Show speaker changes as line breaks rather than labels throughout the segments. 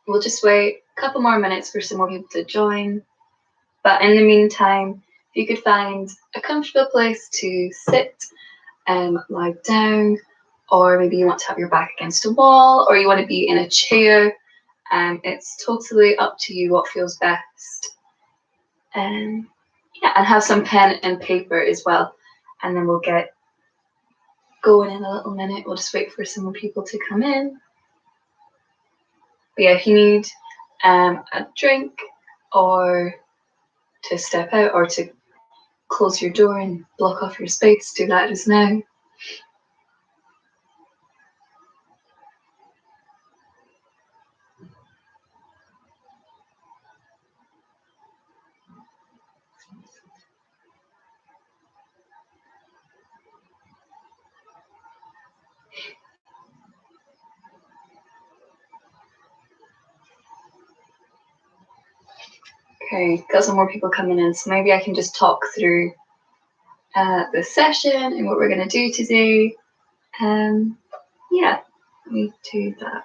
We'll just wait a couple more minutes for some more people to join. But in the meantime, if you could find a comfortable place to sit and lie down, or maybe you want to have your back against a wall, or you want to be in a chair, it's totally up to you what feels best. And have some pen and paper as well, and then we'll get going in a little minute. We'll just wait for some more people to come in. But yeah, if you need a drink or to step out or to close your door and block off your space, do that just now. Okay, got some more people coming in, so maybe I can just talk through the session and what we're going to do today. Let me do that.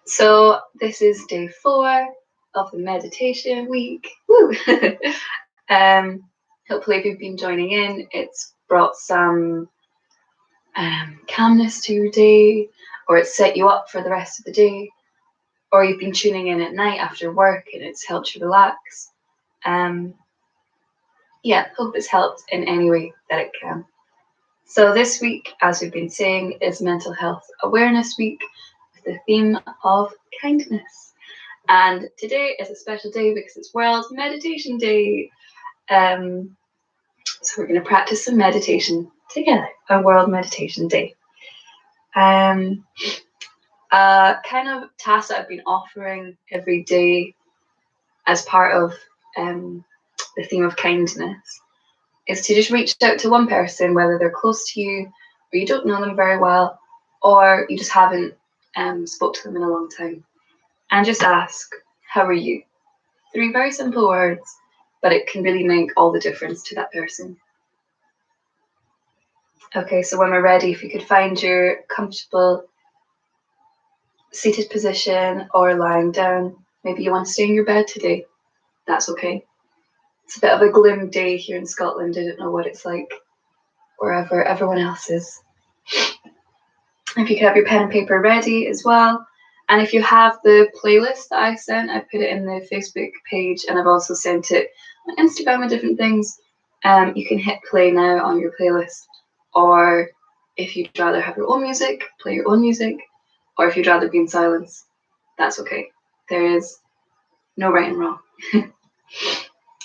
So this is day 4 of the meditation week. Woo! Hopefully if you've been joining in, it's brought some calmness to your day, or it's set you up for the rest of the day, or you've been tuning in at night after work and it's helped you relax. Hope it's helped in any way that it can. So this week, as we've been saying, is Mental Health Awareness Week with the theme of kindness. And today is a special day because it's World Meditation Day. So we're going to practice some meditation together on World Meditation Day. Kind of task that I've been offering every day as part of the theme of kindness is to just reach out to one person, whether they're close to you or you don't know them very well, or you just haven't spoke to them in a long time, and just ask, how are you? 3 very simple words, but it can really make all the difference to that person. Okay, so when we're ready, if you could find your comfortable seated position or lying down. Maybe you want to stay in your bed today. That's okay. It's a bit of a gloom day here in Scotland. I don't know what it's like wherever everyone else is. If you could have your pen and paper ready as well. And if you have the playlist that I sent, I put it in the Facebook page, and I've also sent it on Instagram and different things. You can hit play now on your playlist, or if you'd rather have your own music, play your own music, or if you'd rather be in silence, that's okay. There is no right and wrong.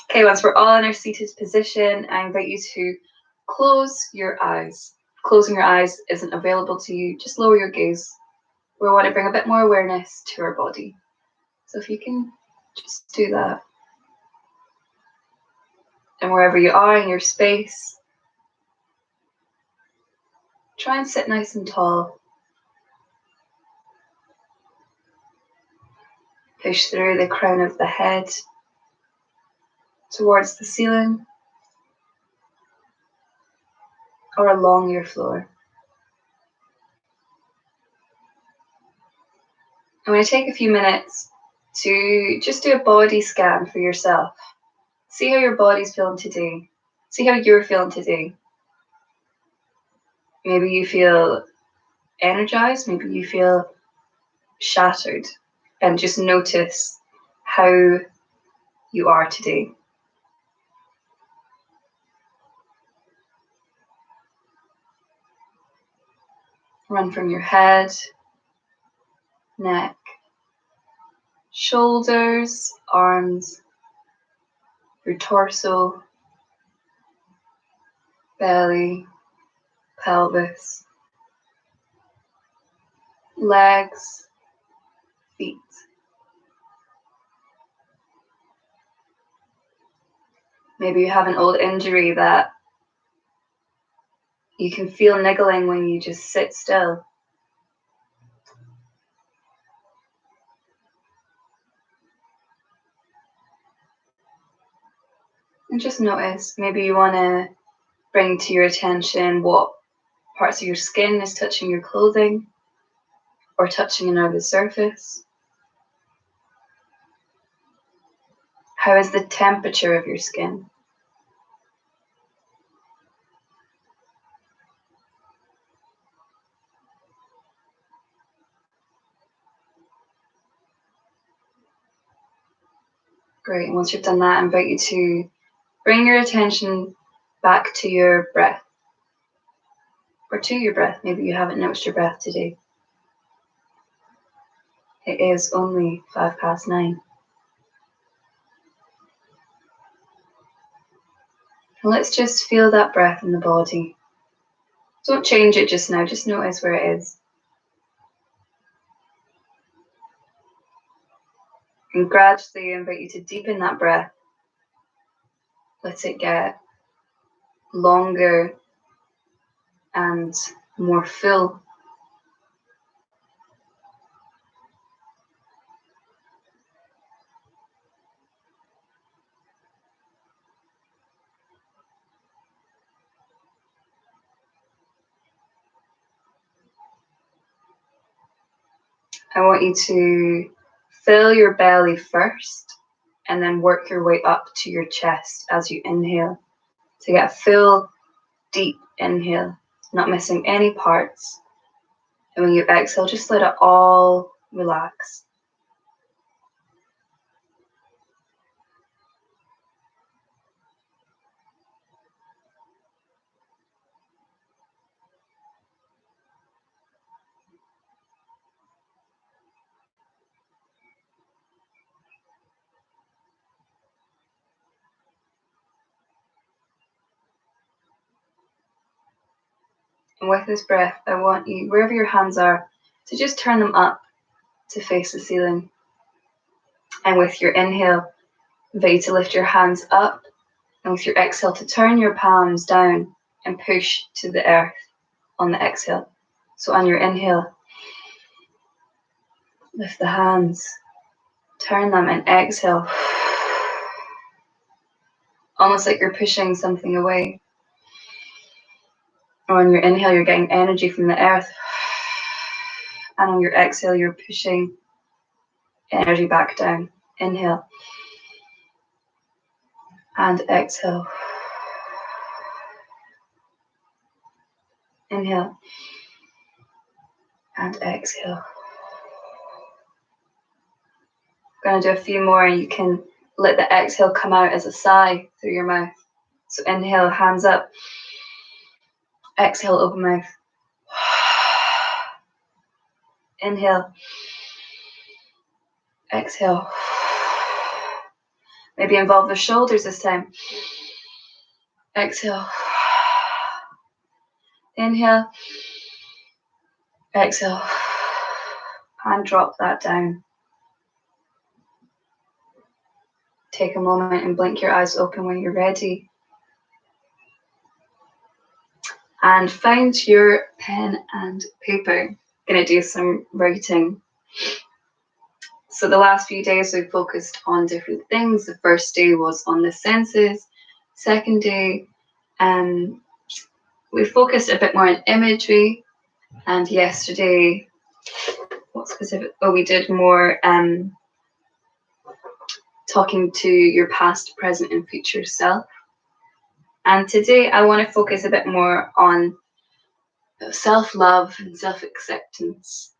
Okay, once we're all in our seated position, I invite you to close your eyes. If closing your eyes isn't available to you, just lower your gaze. We want to bring a bit more awareness to our body. So if you can just do that. And wherever you are in your space, try and sit nice and tall. Push through the crown of the head towards the ceiling or along your floor. I'm going to take a few minutes to just do a body scan for yourself. See how your body's feeling today. See how you're feeling today. Maybe you feel energized, maybe you feel shattered, and just notice how you are today. Run from your head, neck, shoulders, arms, your torso, belly, pelvis, legs, feet. Maybe you have an old injury that you can feel niggling when you just sit still. And just notice, maybe you want to bring to your attention what parts of your skin is touching your clothing or touching another surface. How is the temperature of your skin? Great. And once you've done that, I invite you to bring your attention back to your breath, or to your breath. Maybe you haven't noticed your breath today. It is only 9:05. And let's just feel that breath in the body. Don't change it just now, just notice where it is. And gradually invite you to deepen that breath. Let it get longer and more full. I want you to fill your belly first and then work your way up to your chest as you inhale. To get a full, deep inhale, not missing any parts. And when you exhale, just let it all relax. And with this breath, I want you, wherever your hands are, to just turn them up to face the ceiling. And with your inhale, I invite you to lift your hands up, and with your exhale, to turn your palms down and push to the earth on the exhale. So on your inhale, lift the hands, turn them, and exhale. Almost like you're pushing something away. Or on your inhale, you're getting energy from the earth. And on your exhale, you're pushing energy back down. Inhale. And exhale. Inhale. And exhale. I'm going to do a few more, and you can let the exhale come out as a sigh through your mouth. So inhale, hands up. Exhale, open mouth. Inhale. Exhale. Maybe involve the shoulders this time. Exhale. Inhale. Exhale. And drop that down. Take a moment and blink your eyes open when you're ready. And find your pen and paper. I'm going to do some writing. So the last few days we've focused on different things. The first day was on the senses. Second day, we focused a bit more on imagery. And yesterday, what specific? Oh, we did more talking to your past, present, and future self. And today I want to focus a bit more on self-love and self-acceptance.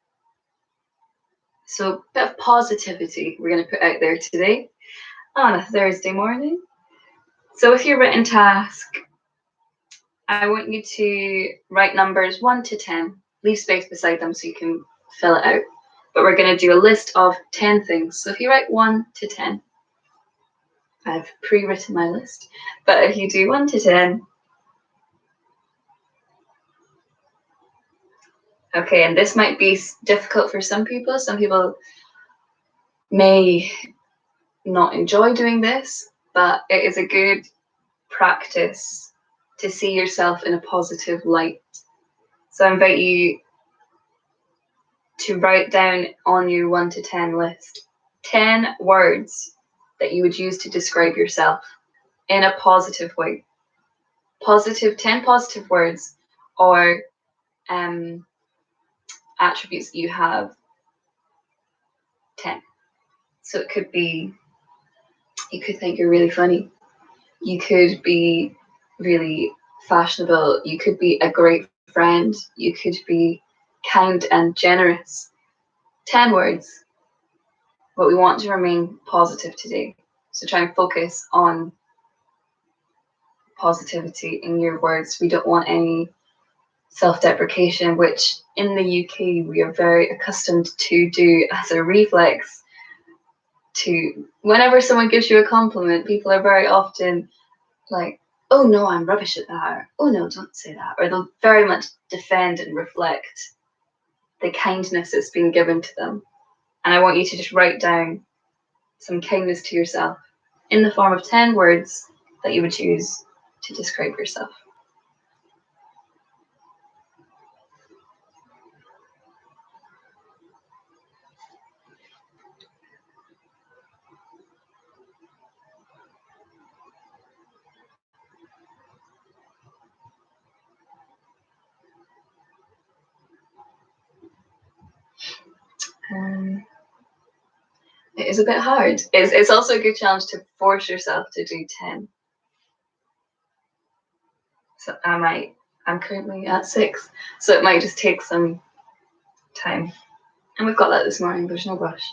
So a bit of positivity we're going to put out there today on a Thursday morning. So with your written task, I want you to write numbers 1 to 10. Leave space beside them so you can fill it out. But we're going to do a list of 10 things. So if you write 1 to 10, I've pre-written my list. But if you do 1 to 10, okay, and this might be difficult for some people. Some people may not enjoy doing this, but it is a good practice to see yourself in a positive light. So I invite you to write down on your 1 to 10 list 10 words that you would use to describe yourself in a positive way. 10 positive words or attributes that you have. 10. So it could be You could think you're really funny. You could be really fashionable. You could be a great friend. You could be kind and generous. 10 words, but we want to remain positive today. So try and focus on positivity in your words. We don't want any self-deprecation, which in the UK we are very accustomed to do as a reflex. To whenever someone gives you a compliment, people are very often like, oh no, I'm rubbish at that, or oh no, don't say that, or they'll very much defend and reflect the kindness that's been given to them. And I want you to just write down some kindness to yourself in the form of 10 words that you would choose to describe yourself. Um, it is a bit hard. It's also a good challenge to force yourself to do 10. So I'm currently at 6, so it might just take some time. And we've got that this morning, there's no rush.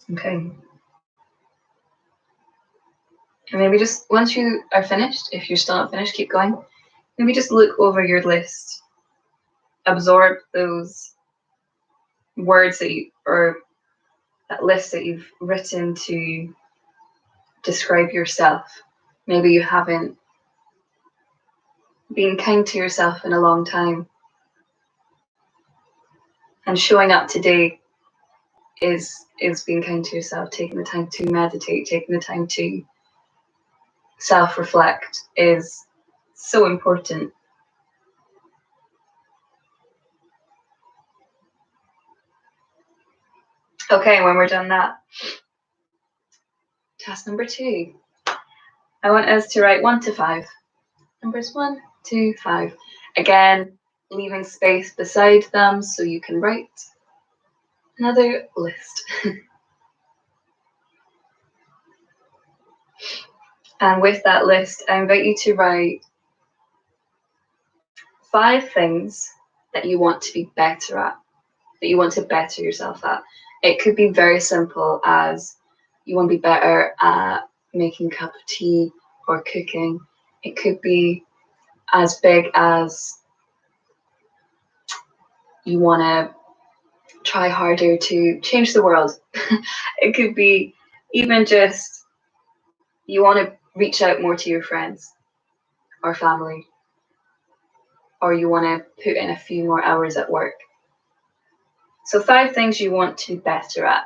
Okay. And maybe just once you are finished, if you're still not finished, keep going. Maybe just look over your list, absorb those words that you, or that list that you've written to describe yourself. Maybe you haven't been kind to yourself in a long time. And showing up today is being kind to yourself, taking the time to meditate, taking the time to self-reflect is so important. Okay, when we're done that, task number 2. I want us to write 1 to 5. Numbers 1, 2, 5. Again, leaving space beside them so you can write another list. And with that list, I invite you to write 5 things that you want to be better at, that you want to better yourself at. It could be very simple as you want to be better at making a cup of tea or cooking. It could be as big as you want to try harder to change the world. It could be even just you want to reach out more to your friends or family, or you want to put in a few more hours at work. So 5 things you want to be better at.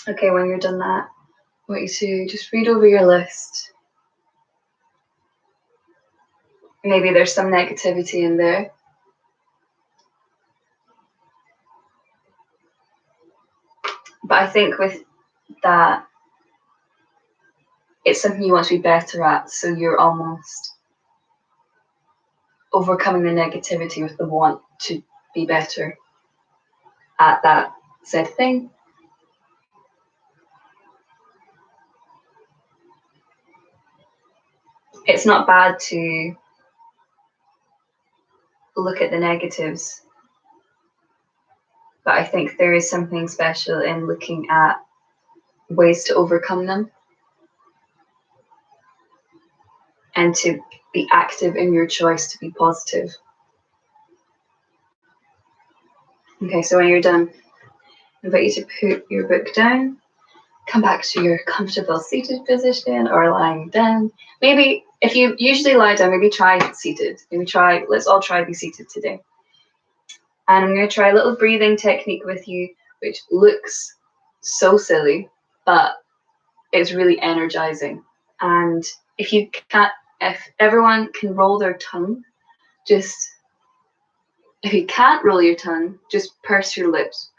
Okay, when you're done that, I want you to just read over your list. Maybe there's some negativity in there. But I think with that, it's something you want to be better at, so you're almost overcoming the negativity with the want to be better at that said thing. It's not bad to look at the negatives, but I think there is something special in looking at ways to overcome them and to be active in your choice to be positive. Okay, so when you're done, I invite you to put your book down, come back to your comfortable seated position or lying down. Maybe if you usually lie down, maybe try seated. Let's all try be seated today. And I'm going to try a little breathing technique with you, which looks so silly, but it's really energizing. And if everyone can roll their tongue, if you can't roll your tongue, just purse your lips.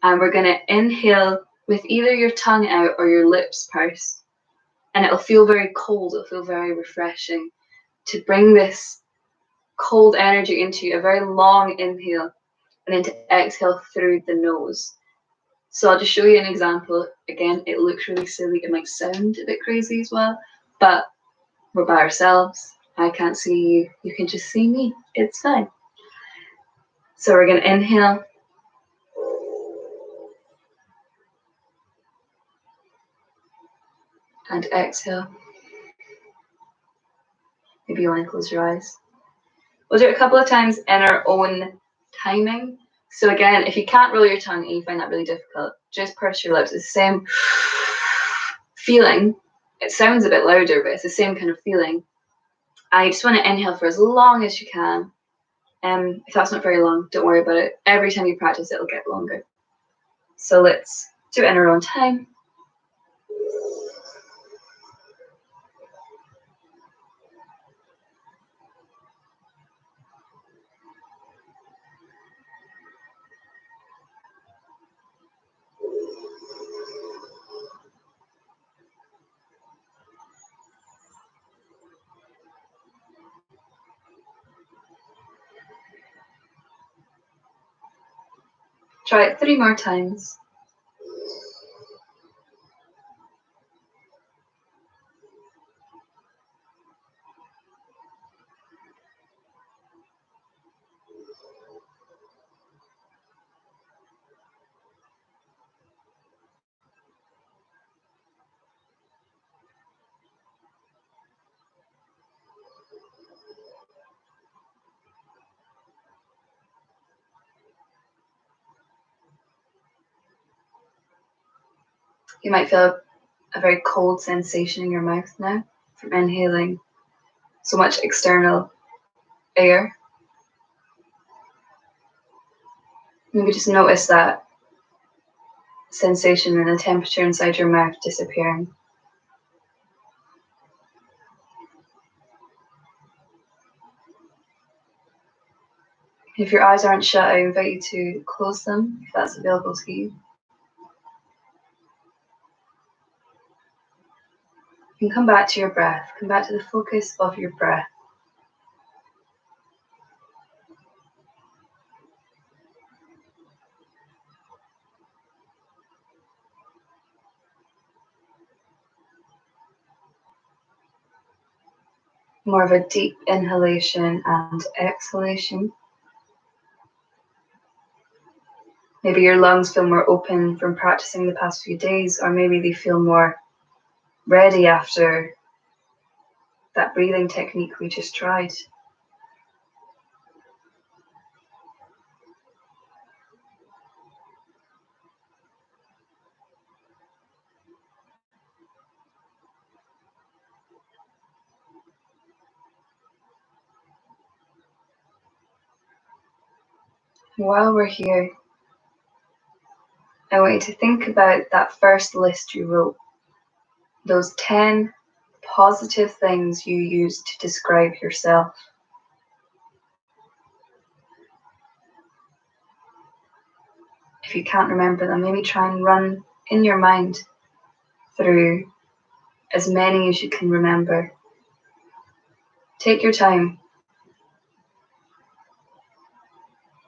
And we're going to inhale with either your tongue out or your lips pursed. And it'll feel very cold, it'll feel very refreshing to bring this cold energy into you, a very long inhale, and then to exhale through the nose. So I'll just show you an example. Again, it looks really silly, it might sound a bit crazy as well, but we're by ourselves. I can't see you, you can just see me. It's fine. So we're going to inhale. And exhale. Maybe you want to close your eyes. We'll do it a couple of times in our own timing. So again, if you can't roll your tongue and you find that really difficult, just purse your lips. It's the same feeling. It sounds a bit louder, but it's the same kind of feeling. I just want to inhale for as long as you can. If that's not very long, don't worry about it. Every time you practice, it'll get longer. So let's do it in our own time. Try it 3 more times. You might feel a very cold sensation in your mouth now from inhaling so much external air. Maybe just notice that sensation and the temperature inside your mouth disappearing. If your eyes aren't shut, I invite you to close them if that's available to you. You can come back to your breath, come back to the focus of your breath. More of a deep inhalation and exhalation. Maybe your lungs feel more open from practicing the past few days, or maybe they feel more ready after that breathing technique we just tried. While we're here, I want you to think about that first list you wrote. Those 10 positive things you used to describe yourself. If you can't remember them, maybe try and run in your mind through as many as you can remember. Take your time.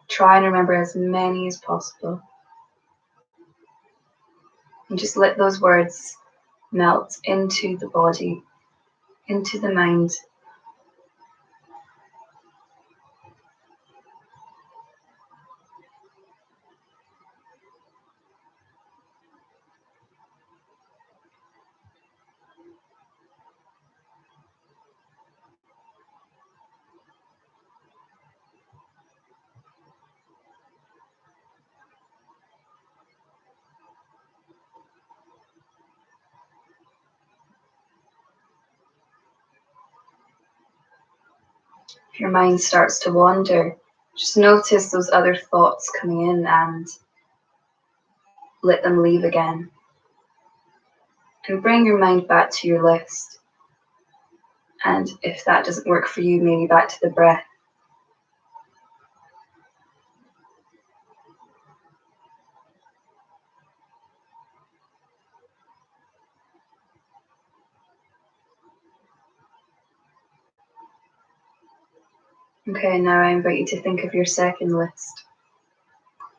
Try and remember as many as possible. And just let those words melt into the body into the mind. If your mind starts to wander, just notice those other thoughts coming in and let them leave again. And bring your mind back to your list. And if that doesn't work for you, maybe back to the breath. Okay, now I invite you to think of your second list.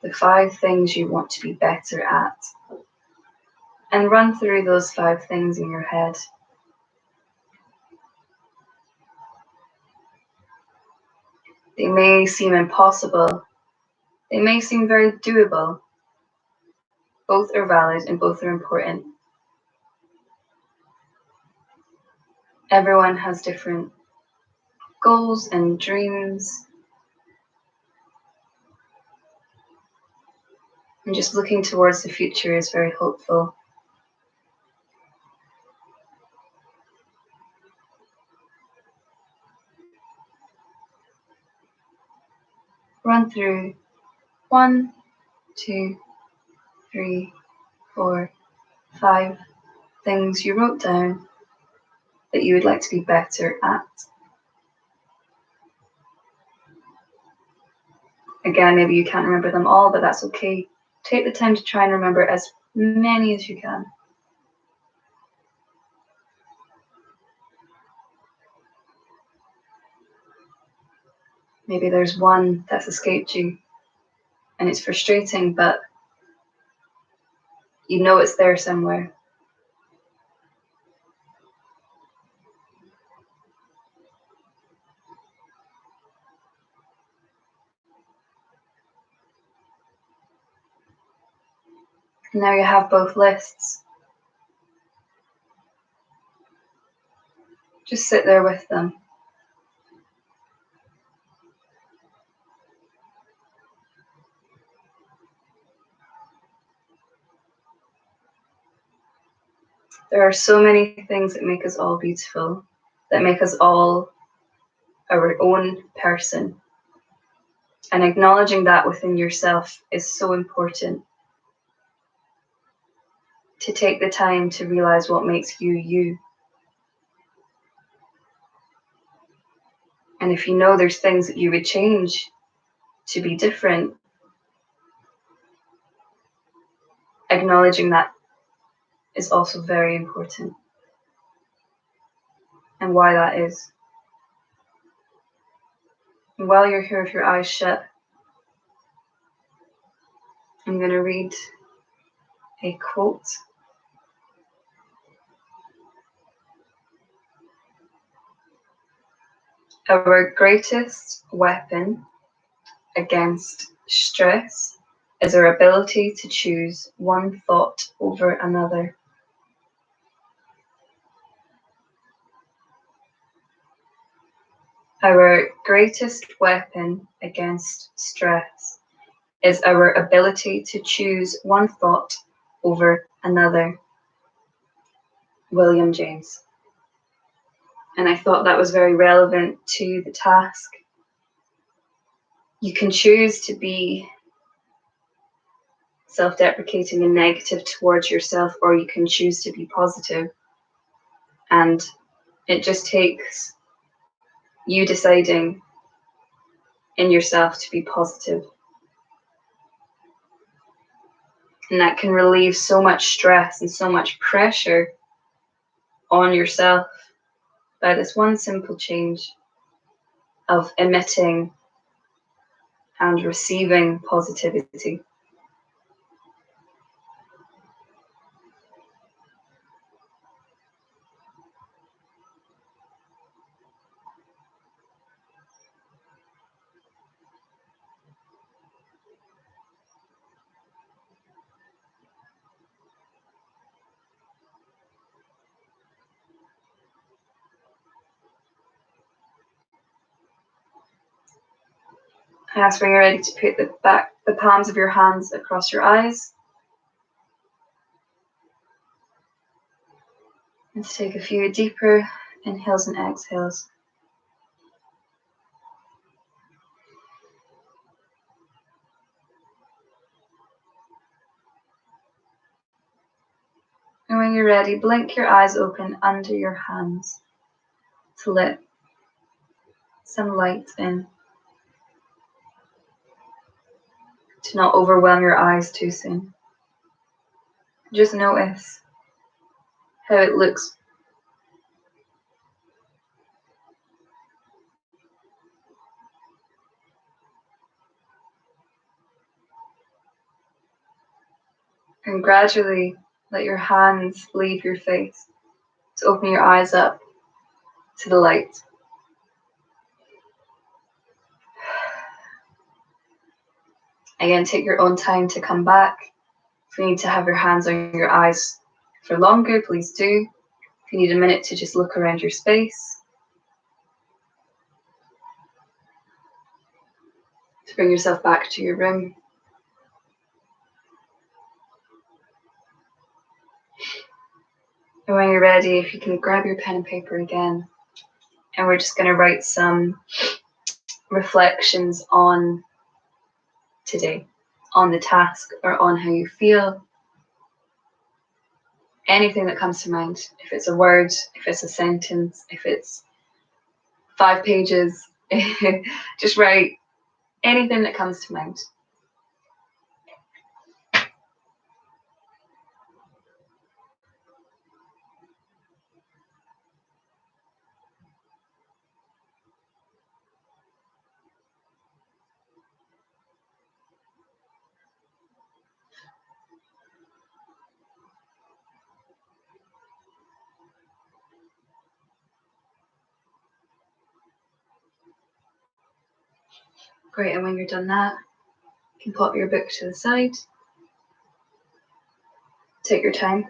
The 5 things you want to be better at. And run through those 5 things in your head. They may seem impossible. They may seem very doable. Both are valid and both are important. Everyone has different goals and dreams. And just looking towards the future is very hopeful. Run through 1, 2, 3, 4, 5 things you wrote down that you would like to be better at. Again, maybe you can't remember them all, but that's okay. Take the time to try and remember as many as you can. Maybe there's one that's escaped you and it's frustrating, but you know it's there somewhere. Now you have both lists. Just sit there with them. There are so many things that make us all beautiful, that make us all our own person. And acknowledging that within yourself is so important. To take the time to realize what makes you, you. And if you know there's things that you would change to be different, acknowledging that is also very important. And why that is. And while you're here with your eyes shut, I'm going to read a quote. Our greatest weapon against stress is our ability to choose one thought over another. Our greatest weapon against stress is our ability to choose one thought over another. William James. And I thought that was very relevant to the task. You can choose to be self-deprecating and negative towards yourself, or you can choose to be positive. And it just takes you deciding in yourself to be positive. And that can relieve so much stress and so much pressure on yourself by this one simple change of emitting and receiving positivity. And that's when you're ready to put the palms of your hands across your eyes. And to take a few deeper inhales and exhales. And when you're ready, blink your eyes open under your hands to let some light in. To not overwhelm your eyes too soon. Just notice how it looks. And gradually let your hands leave your face to open your eyes up to the light. Again, take your own time to come back. If you need to have your hands on your eyes for longer, please do. If you need a minute to just look around your space, to bring yourself back to your room. And when you're ready, if you can grab your pen and paper again, and we're just going to write some reflections on today, on the task, or on how you feel. Anything that comes to mind. If it's a word, if it's a sentence, if it's 5 pages, just write anything that comes to mind. Great, and when you're done that, you can pop your book to the side. Take your time.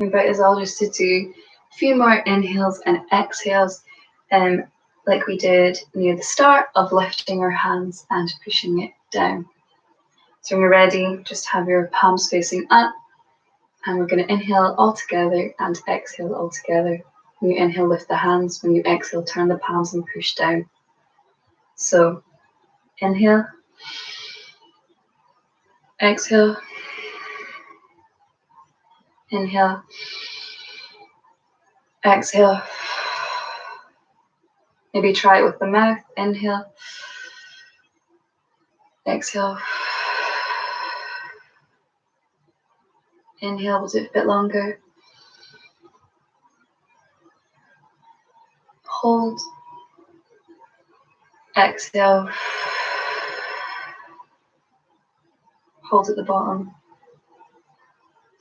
I invite us all just to do a few more inhales and exhales, like we did near the start of lifting our hands and pushing it down. So when you're ready, just have your palms facing up, and we're going to inhale all together and exhale all together. When you inhale, lift the hands. When you exhale, turn the palms and push down. So inhale, exhale, inhale, exhale. Maybe try it with the mouth. Inhale, exhale. Inhale, we'll do it a bit longer. Hold. Exhale. Hold at the bottom.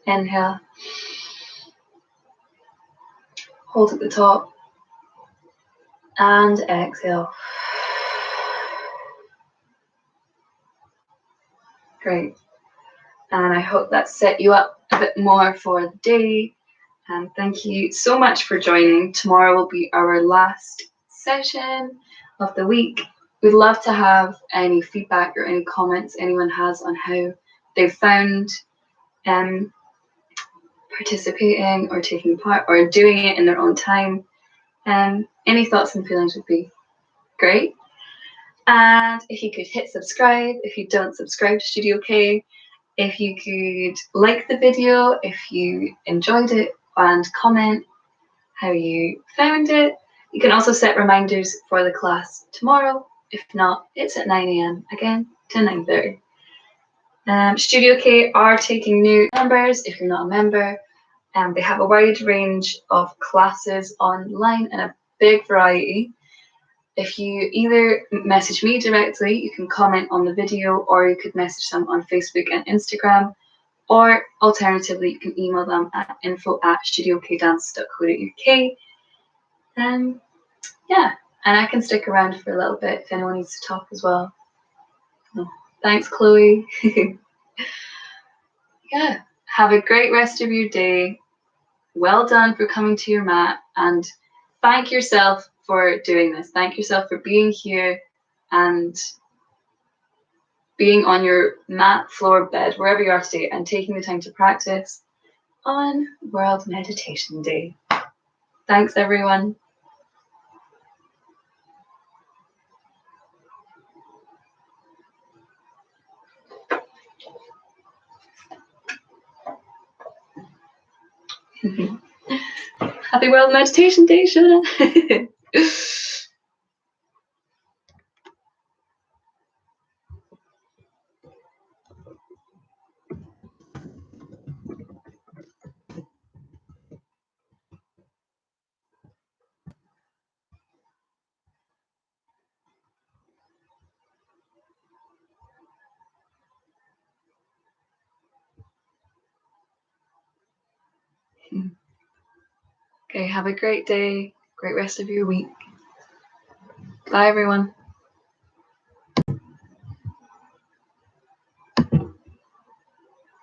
Inhale. Hold at the top. And exhale. Great. And I hope that set you up a bit more for the day. And thank you so much for joining. Tomorrow will be our last session of the week. We'd love to have any feedback or any comments anyone has on how they've found participating or taking part or doing it in their own time. Any thoughts and feelings would be great. And if you could hit subscribe if you don't subscribe to Studio K, if you could like the video if you enjoyed it, and comment how you found it. You can also set reminders for the class tomorrow. If not, it's at 9 AM again to 9:30. Studio K are taking new members if you're not a member. They have a wide range of classes online and a big variety. If you either message me directly, you can comment on the video, or you could message them on Facebook and Instagram, or alternatively, you can email them at info@studiokdance.co.uk. Yeah, and I can stick around for a little bit if anyone needs to talk as well. Oh, thanks, Chloe. Yeah, have a great rest of your day. Well done for coming to your mat, and thank yourself for doing this. Thank yourself for being here and being on your mat, floor, bed, wherever you are today, and taking the time to practice on World Meditation Day. Thanks, everyone. Happy World Meditation Day, Shona. Okay, have a great day, great rest of your week. Bye, everyone.